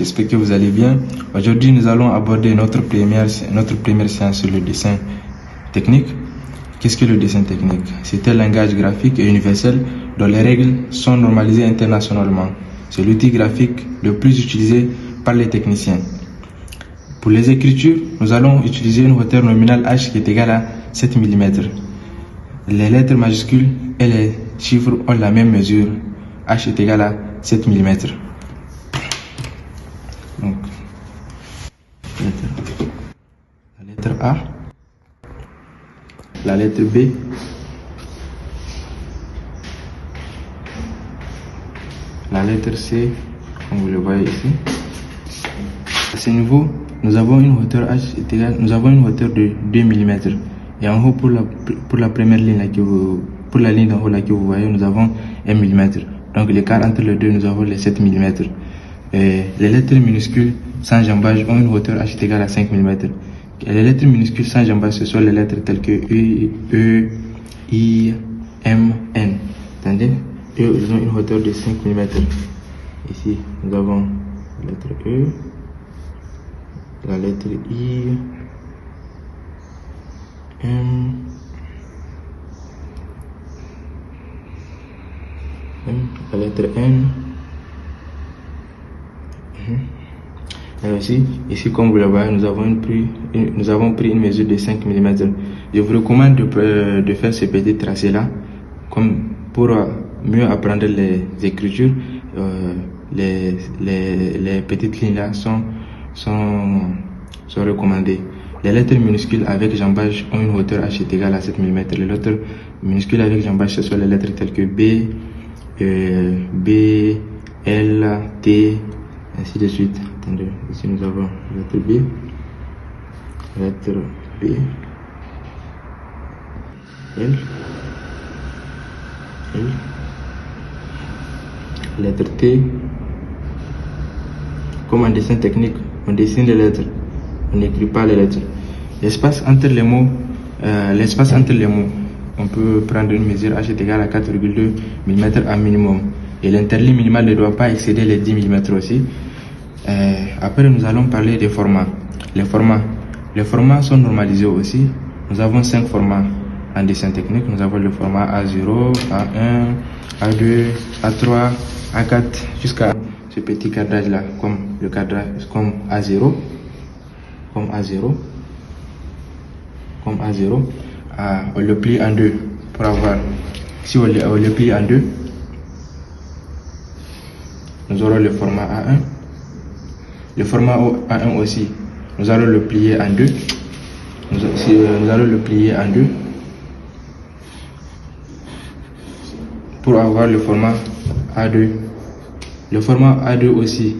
j'espère que vous allez bien. Aujourd'hui, nous allons aborder notre première séance sur le dessin technique. Qu'est-ce que le dessin technique? C'est un langage graphique et universel dont les règles sont normalisées internationalement. C'est l'outil graphique le plus utilisé par les techniciens. Pour les écritures, nous allons utiliser une hauteur nominale h qui est égale à 7 mm. Les lettres majuscules et les chiffres ont la même mesure. H est égal à 7 mm. Donc, la lettre A, la lettre B, la lettre C, comme vous le voyez ici. À ce niveau, nous avons une hauteur H est égale, nous avons une hauteur de 2 mm. Et en haut, pour la première ligne là pour la ligne d'en haut là que vous voyez, nous avons 1 mm. Donc l'écart entre les deux, nous avons les 7 mm. Les lettres minuscules sans jambage ont une hauteur H égale à 5 mm. Et les lettres minuscules sans jambage, ce sont les lettres telles que E, I, M, N. Attendez, eux, ils ont une hauteur de 5 mm. Ici, nous avons la lettre E, la lettre I, M, la lettre N. Et aussi, ici, comme vous le voyez, nous avons pris une mesure de 5 mm. Je vous recommande de faire ce petit tracé-là, comme pour mieux apprendre les écritures. Les petites lignes-là sont recommandées. Les lettres minuscules avec jambage ont une hauteur H est égale à 7 mm. Les lettres minuscules avec jambage, ce sont les lettres telles que B, L, T, ainsi de suite. Attendez, ici nous avons la lettre B, L, lettre T. Comme en dessin technique, on dessine les lettres, on n'écrit pas les lettres. L'espace entre les mots, on peut prendre une mesure H est égale à 4,2 mm à minimum. Et l'interligne minimale ne doit pas excéder les 10 mm aussi. Après, nous allons parler des formats. Les formats sont normalisés aussi. Nous avons 5 formats en dessin technique. Nous avons le format A0, A1, A2, A3, A4, jusqu'à ce petit cadrage là, comme A0. On le plie en deux pour avoir. Si on le plie en deux, nous aurons le format A1. Le format A1 aussi, nous allons le plier en deux. Nous allons le plier en deux pour avoir le format A2. Le format A2 aussi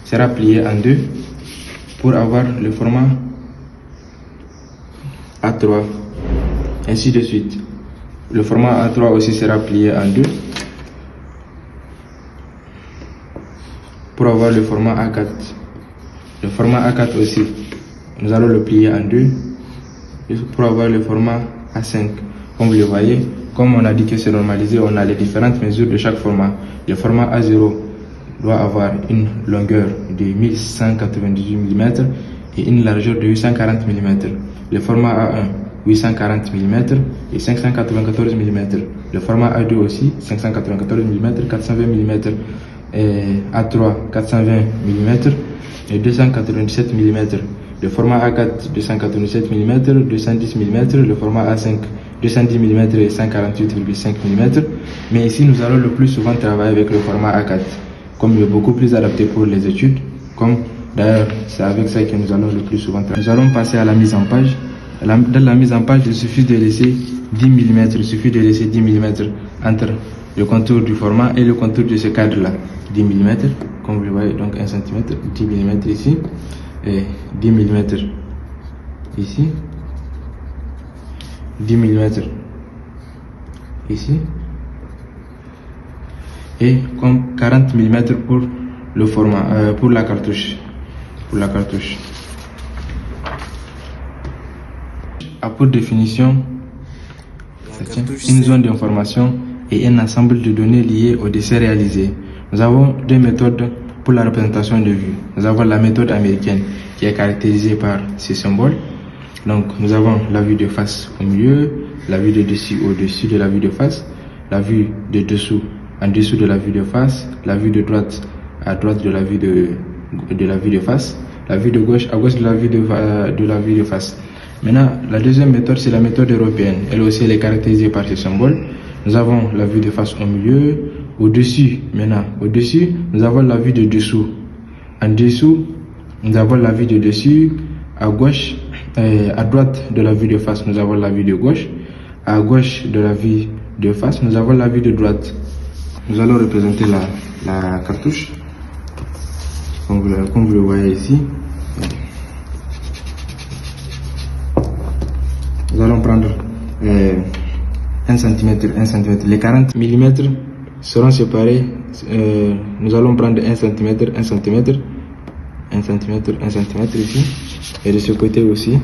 sera plié en deux pour avoir le format A3. Ainsi de suite. Le format A3 aussi sera plié en deux pour avoir le format A4. Le format A4 aussi, nous allons le plier en deux pour avoir le format A5. Comme vous le voyez, comme on a dit que c'est normalisé, on a les différentes mesures de chaque format. Le format A0 doit avoir une longueur de 1198 mm et une largeur de 840 mm. Le format A1, 840 mm et 594 mm. Le format A2 aussi, 594 mm, 420 mm. Et A3, 420 mm et 297 mm. Le format A4, 297 mm, 210 mm. Le format A5, 210 mm et 148,5 mm. Mais ici, nous allons le plus souvent travailler avec le format A4, comme il est beaucoup plus adapté pour les études. Comme d'ailleurs, c'est avec ça que nous allons le plus souvent travailler. Nous allons passer à la mise en page. Dans la mise en page, il suffit de laisser 10 mm. Il suffit de laisser 10 mm entre le contour du format et le contour de ce cadre-là. 10 mm, comme vous le voyez, donc 1 cm, 10 mm ici, et 10 mm ici, 10 mm ici, et comme 40 mm pour le format, pour la cartouche. A pour définition, une zone d'information et un ensemble de données liées au dessin réalisé. Nous avons deux méthodes pour la représentation de vue, nous avons la méthode américaine qui est caractérisée par ces symboles. Donc, nous avons la vue de face au milieu, la vue de dessus au-dessus de la vue de face, la vue de dessous en dessous de la vue de face, la vue de droite à droite de la vue de face, la vue de gauche à gauche de la vue de face. Maintenant, la deuxième méthode, c'est la méthode européenne. Elle aussi, elle est caractérisée par ces symboles. Nous avons la vue de face au milieu, au-dessus. Maintenant, au-dessus, nous avons la vue de dessous. En dessous, nous avons la vue de dessus. À gauche, à droite de la vue de face, nous avons la vue de gauche. À gauche de la vue de face, nous avons la vue de droite. Nous allons représenter la cartouche, comme vous le voyez ici. Nous allons prendre 1 cm, 1 cm. Les 40 mm seront séparés. Nous allons prendre 1 cm, 1 cm, 1 cm, 1 cm ici. Et de ce côté aussi.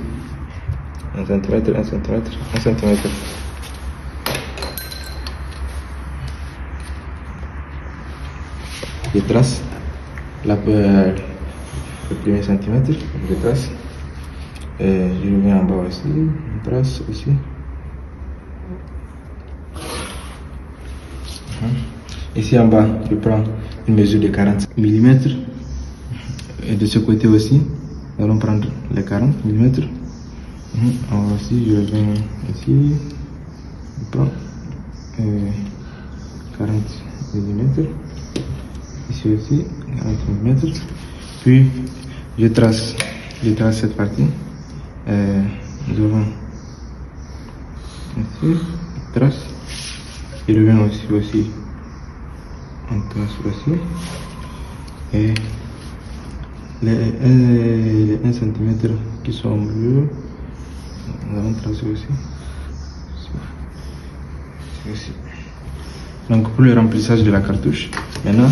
1 cm, 1 cm, 1 cm. Je trace le premier centimètre, je trace. Je reviens en bas aussi, je trace aussi. Ici en bas, je prends une mesure de 40 mm. Et de ce côté aussi, nous allons prendre les 40 mm. En bas aussi, je reviens ici, je prends 40 mm. Ici aussi, 40 mm. Puis, je trace cette partie. Nous avons ici, je trace. Je reviens aussi, on trace aussi. Et les 1 cm qui sont au milieu, nous allons tracer aussi. Ici. Donc, pour le remplissage de la cartouche, maintenant,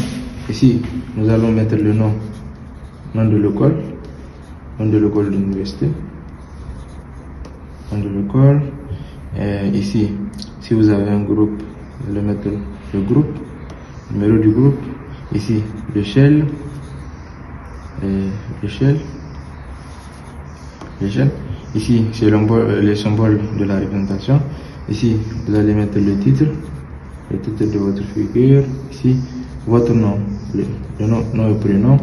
ici, nous allons mettre le nom de l'école, de l'université, nom de l'école. Ici, si vous avez un groupe, vous allez mettre le groupe, numéro du groupe. Ici, l'échelle, Ici, c'est le symbole de la représentation. Ici, vous allez mettre le titre de votre figure. Ici, votre nom, le nom et prénom.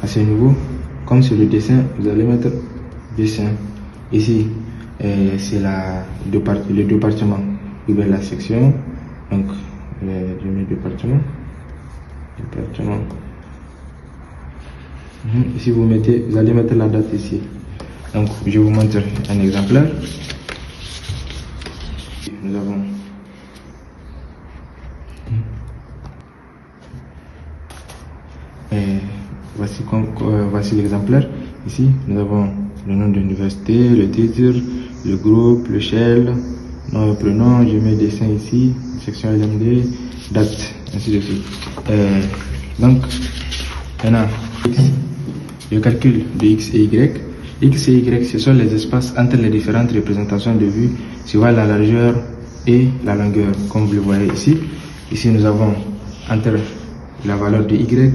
À ce niveau, comme c'est le dessin, vous allez mettre dessin. Ici, c'est le département, ouvert la section. Donc, je mets département. Ici, vous allez mettre la date ici. Donc, je vous montre un exemplaire. Nous avons voici l'exemplaire. Ici, nous avons le nom de l'université, le titre, le groupe, l'échelle, nom et prénom. Je mets dessin ici, section LMD, date, ainsi de suite. Donc, maintenant, le calcul de X et Y. X et Y, ce sont les espaces entre les différentes représentations de vue suivant la largeur et la longueur, comme vous le voyez ici. Ici, nous avons entre la valeur de Y,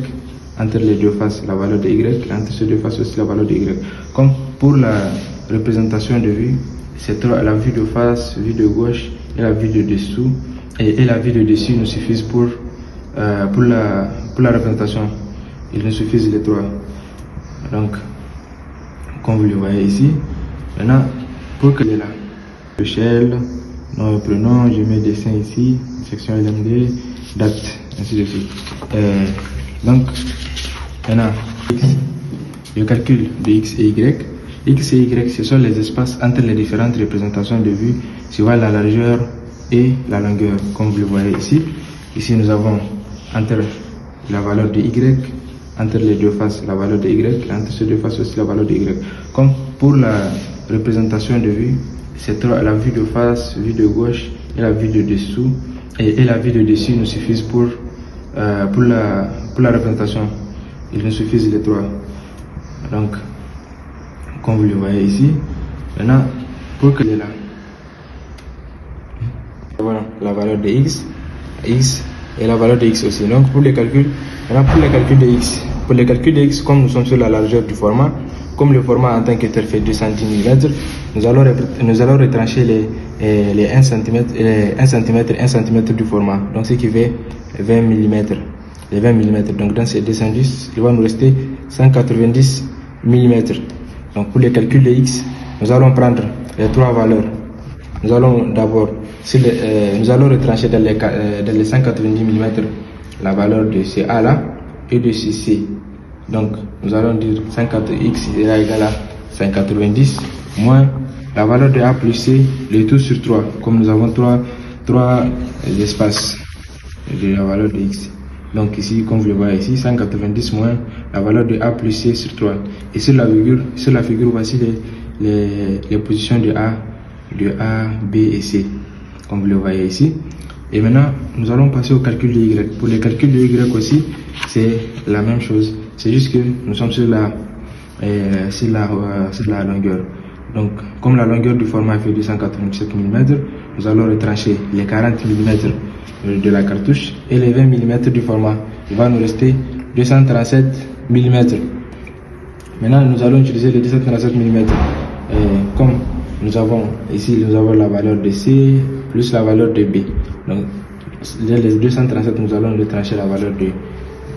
entre les deux faces, la valeur de Y, entre ces deux faces aussi, la valeur de Y. Comme pour la représentation de vue, c'est la vue de face, vue de gauche et la vue de dessous. Et la vue de dessus nous suffisent pour la représentation. Il nous suffit les trois. Donc, comme vous le voyez ici, maintenant, pour que là, l'échelle, nom et prénom, je mets dessin ici, section LMD, date, ainsi de suite. Donc, maintenant, le calcul de X et Y. X et Y, ce sont les espaces entre les différentes représentations de vue suivant la largeur et la longueur, comme vous le voyez ici. Ici, nous avons entre la valeur de Y, entre les deux faces, la valeur de Y, entre ces deux faces aussi, la valeur de Y. Comme pour la représentation de vue, c'est la vue de face, vue de gauche et la vue de dessous. Et la vue de dessus nous suffisent pour la représentation. Il nous suffit les trois. Donc, comme vous le voyez ici, maintenant, pour que là, Voilà la valeur de x et la valeur de x aussi. Donc pour les calculs, maintenant pour les calculs de x, comme nous sommes sur la largeur du format, comme le format en tant que tel fait 210 mm, nous allons retrancher les 1 cm et 1 cm du format, donc ce qui fait 20 mm. Les 20 mm. Donc dans ces 210, il va nous rester 190 mm. Donc pour les calculs de x, nous allons prendre les trois valeurs. Nous allons d'abord nous allons retrancher dans les 190 mm la valeur de CA là et de CC. Donc nous allons dire 50x est égal à 190 moins la valeur de A plus C, le tout sur 3. Comme nous avons trois espaces de la valeur de x. Donc ici, comme vous le voyez ici, 190 moins la valeur de A plus C sur 3. Et sur la figure, voici les positions de A, B et C, comme vous le voyez ici. Et maintenant, nous allons passer au calcul de Y. Pour les calculs de Y aussi, c'est la même chose. C'est juste que nous sommes sur la longueur. Donc, comme la longueur du format fait 287 mm, nous allons retrancher les 40 mm de la cartouche et les 20 mm du format. Il va nous rester 237 mm. Maintenant, nous allons utiliser les 237 mm. Comme nous avons ici, la valeur de C plus la valeur de B. Donc, les 237, nous allons retrancher la valeur de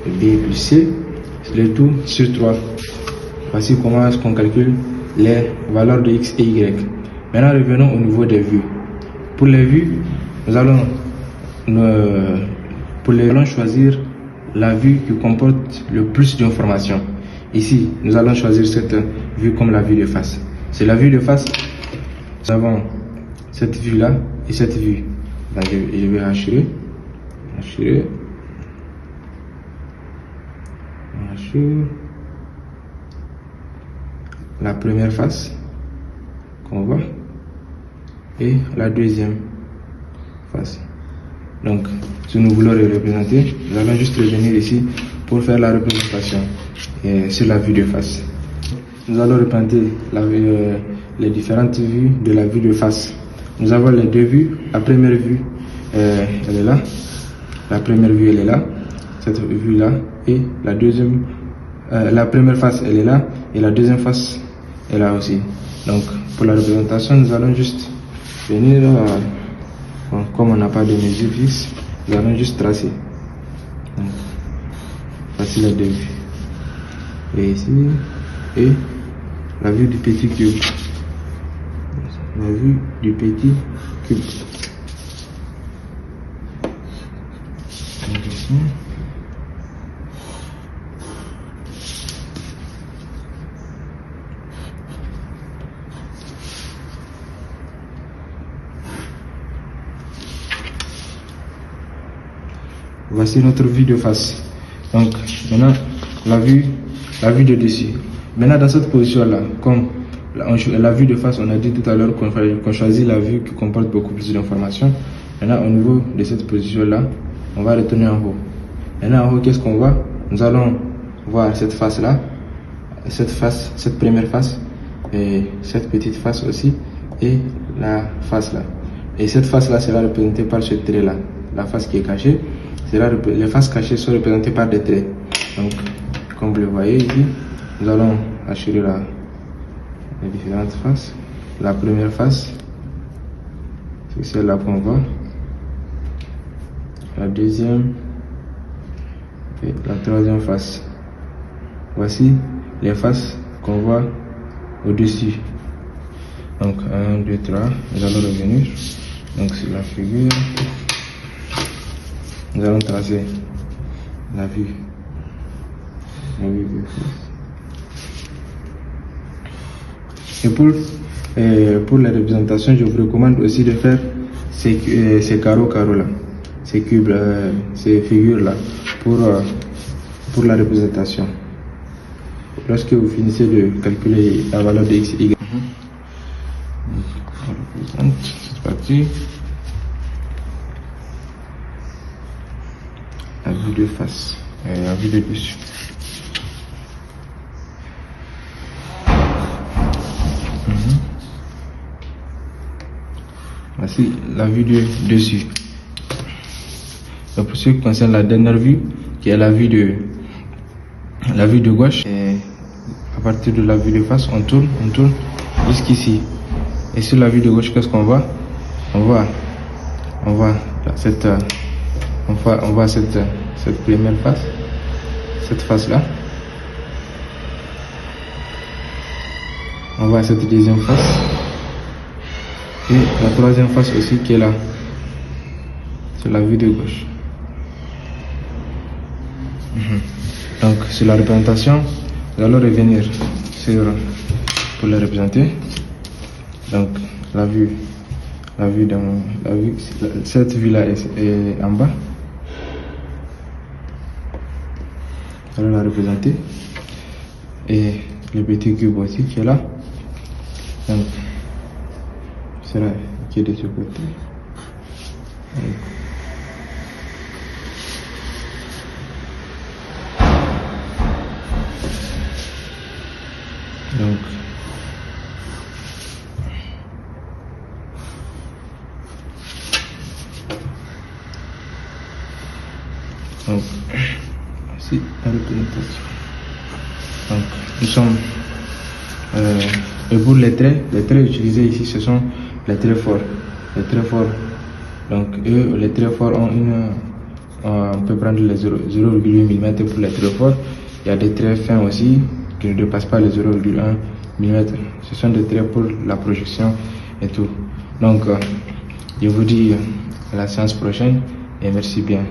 B plus C, le tout sur 3. Voici comment est-ce qu'on calcule les valeurs de x et y. Maintenant, revenons au niveau des vues. Pour les vues, nous allons choisir la vue qui comporte le plus d'informations. Ici, nous allons choisir cette vue comme la vue de face. C'est la vue de face. Nous avons cette vue-là et cette vue. Là, je vais hacher. La première face qu'on voit et la deuxième face. Donc, si nous voulons les représenter, nous allons juste revenir ici pour faire la représentation sur la vue de face. Nous allons représenter les différentes vues de la vue de face. Nous avons les deux vues. La première vue, elle est là. La première vue, elle est là. Cette vue-là. Et la deuxième, la première face, elle est là. Et la deuxième face, elle est là aussi. Donc, pour la représentation, nous allons juste venir, comme on n'a pas de mesure fixe, nous allons juste tracer. Donc, voici les deux vues. Et ici, et la vue du petit cube. La vue du petit cube. Donc ici. Voici notre vue de face. Donc maintenant la vue de dessus. Maintenant dans cette position là, comme la vue de face, on a dit tout à l'heure qu'on choisit la vue qui comporte beaucoup plus d'informations. Maintenant au niveau de cette position là, on va retourner en haut. Maintenant en haut, qu'est-ce qu'on voit? Nous allons voir cette face là, cette première face, et cette petite face aussi, et la face là. Et cette face là sera représentée par ce trait là. La face qui est cachée, les faces cachées sont représentées par des traits. Donc, comme vous le voyez ici, nous allons assurer les différentes faces. La première face, c'est celle-là qu'on voit. La deuxième et la troisième face. Voici les faces qu'on voit au-dessus. Donc, 1, 2, 3, nous allons revenir. Donc, sur la figure. Nous allons tracer la vue de face. Et pour la représentation, je vous recommande aussi de faire ces carreaux là, ces cubes, ces figures là, pour la représentation. Lorsque vous finissez de calculer la valeur de x et y. On représente, c'est parti. La vue de face et la vue de dessus. Voici voici la vue dessus. Donc pour ce qui concerne la dernière vue, qui est la vue de gauche, et à partir de la vue de face, on tourne jusqu'ici. Et sur la vue de gauche, qu'est-ce qu'on voit? On voit cette première face, cette face là. On voit cette deuxième face et la troisième face aussi qui est là. C'est la vue de gauche. Donc sur la représentation, nous allons revenir pour la représenter. Donc cette vue là est en bas. Nous allons la représenter et le petit cube aussi qui est là. Donc c'est là qui est de ce côté. Donc voici la représentation. Donc nous sommes et pour les traits utilisés ici, ce sont les traits forts. Donc les traits forts ont on peut prendre les 0,8 mm pour les traits forts. Il y a des traits fins aussi qui ne dépassent pas les 0,1 mm. Ce sont des traits pour la projection et tout. Donc je vous dis à la séance prochaine et merci bien.